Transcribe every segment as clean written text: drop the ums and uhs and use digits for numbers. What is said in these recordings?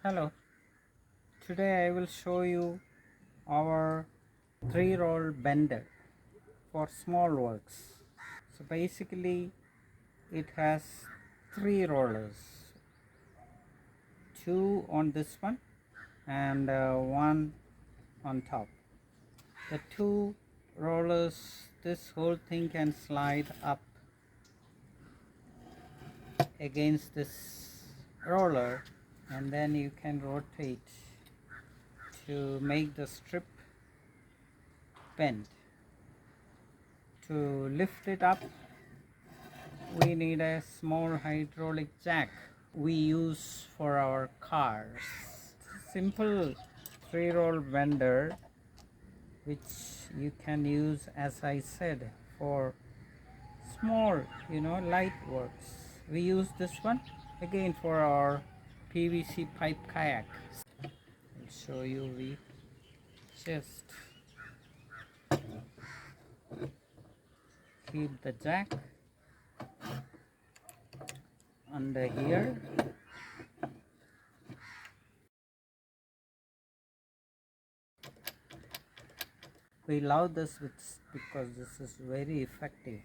Hello, today I will show you our 3-roll bender for small works. So basically it has 3 rollers, 2 on this one and 1 on top. The 2 rollers, this whole thing can slide up against this roller and then you can rotate to make the strip bend. To lift it up, we need a small hydraulic jack we use for our cars. Simple 3-roll bender which you can use, as I said, for small, light works. We use this one again for our PVC pipe kayak. I'll show you. We just keep the jack under here. We love this because this is very effective.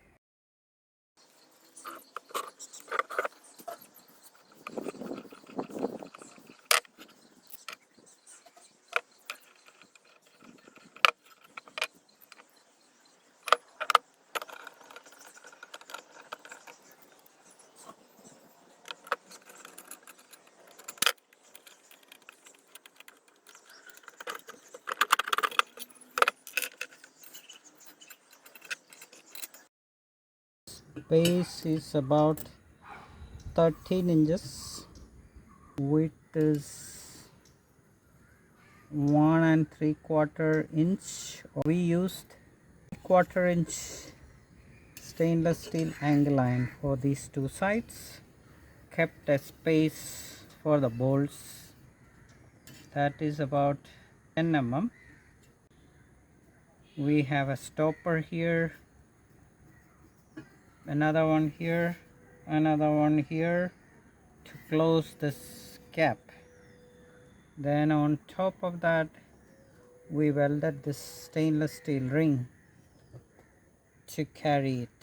Base is about 13 inches, width is 1 3/4 inch. We used 1/4 inch stainless steel angle iron for these two sides, kept a space for the bolts that is about 10 mm. We have a stopper here, another one here, another one here to close this gap. Then on top of that we welded this stainless steel ring to carry it.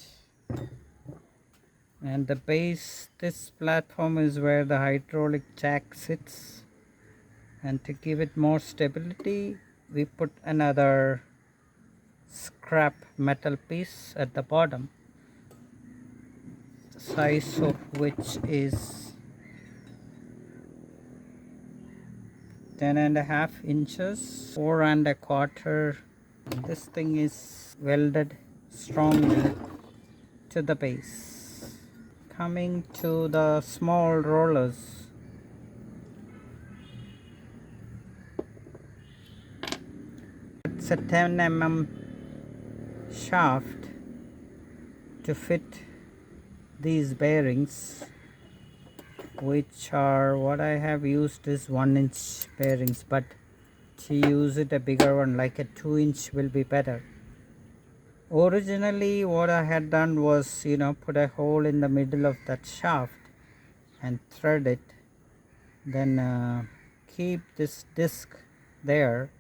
And the base, this platform is where the hydraulic jack sits, and to give it more stability we put another scrap metal piece at the bottom, the size of which is 10.5 inches, 4.25. This thing is welded strongly to the base. Coming to the small rollers, it's a 10 mm shaft to fit these bearings, which are what I have used is 1-inch bearings, but to use it a bigger one like a 2-inch will be better. Originally what I had done was put a hole in the middle of that shaft and thread it, then keep this disc there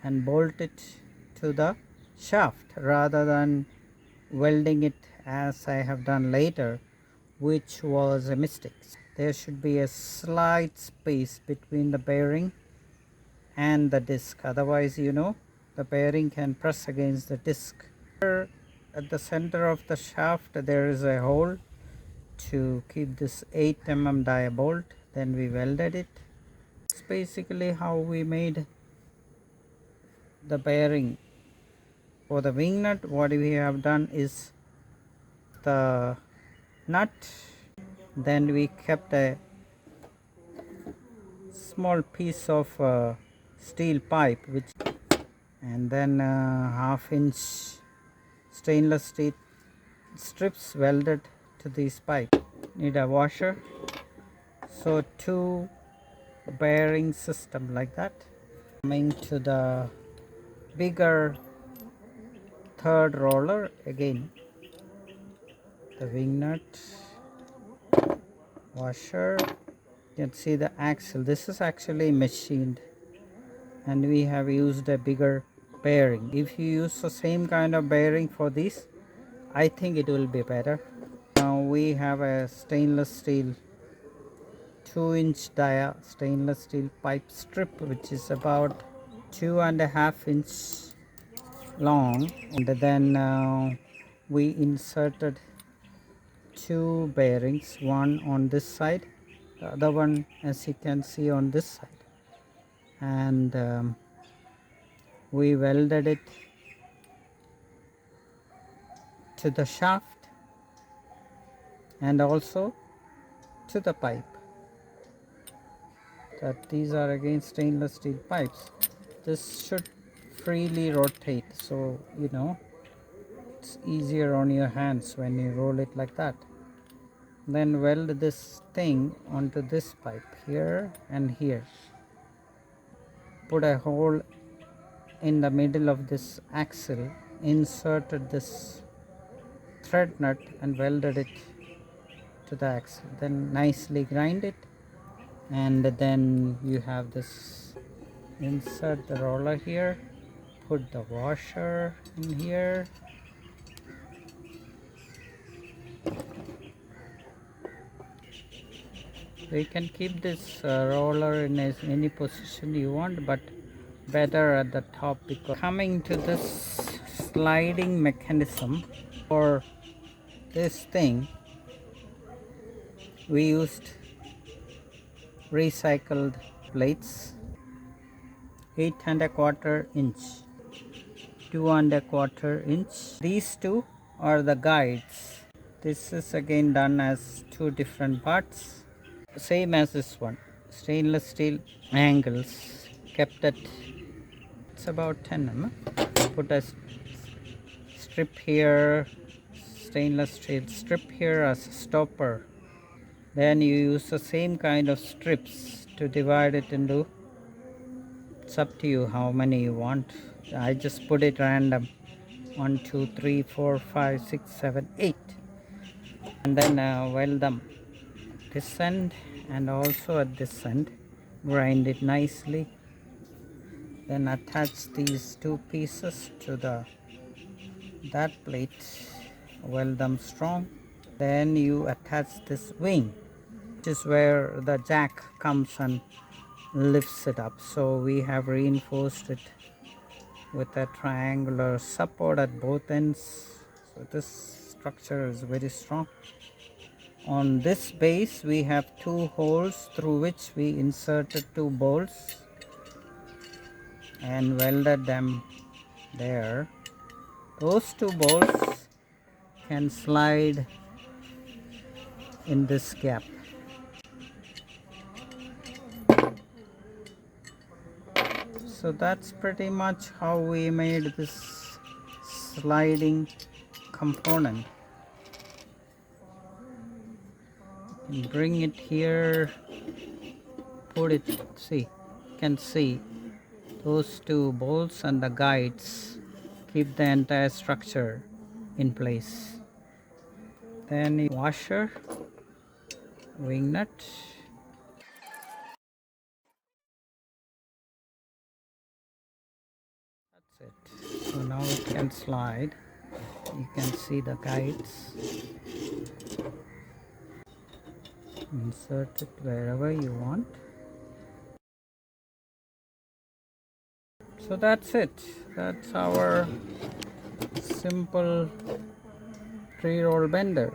and bolt it to the shaft rather than welding it as I have done later, which was a mistake. There should be a slight space between the bearing and the disc, otherwise the bearing can press against the disc. At the center of the shaft there is a hole to keep this 8 mm die bolt, then we welded it. It's basically how we made the bearing. For the wing nut, what we have done is the nut, then we kept a small piece of steel pipe and then 1/2 inch stainless steel strips welded to this pipe. Need a washer, so 2 bearing system like that. Coming to the bigger 3rd roller, again the wing nut, washer, can see the axle. This is actually machined, and we have used a bigger bearing. If you use the same kind of bearing for this, I think it will be better. Now we have a stainless steel 2-inch dia stainless steel pipe strip, which is about 2.5 inch long, and then we inserted two bearings, one on this side, the other one, as you can see, on this side, and we welded it to the shaft and also to the pipe. That these are again stainless steel pipes. This should freely rotate, so it's easier on your hands when you roll it like that. Then weld this thing onto this pipe here and here. Put a hole in the middle of this axle, inserted this thread nut and welded it to the axle. Then nicely grind it, and then you have this. Insert the roller here, put the washer in here, you can keep this roller in any position you want, but better at the top. Because coming to this sliding mechanism for this thing, we used recycled plates, 8.25 inch, 2.25 inch. These two are the guides. This is again done as two different parts, same as this one. Stainless steel angles kept at, it's about 10 mm. Put a strip here, stainless steel strip here as a stopper. Then you use the same kind of strips to divide it into, it's up to you how many you want. I just put it random, 1 2 3 4 5 6 7 8, and then weld them this end and also at this end. Grind it nicely, then attach these two pieces to that plate, weld them strong. Then you attach this wing, which is where the jack comes and lifts it up. So we have reinforced it with a triangular support at both ends, so this structure is very strong. On this base we have two holes through which we inserted two bolts and welded them there. Those two bolts can slide in this gap. So that's pretty much how we made this sliding component. You can bring it here, put it, see, you can see those two bolts and the guides keep the entire structure in place. Then washer, wing nut. That's it. So now it can slide. You can see the guides. Insert it wherever you want. So that's it. That's our simple 3-roll bender.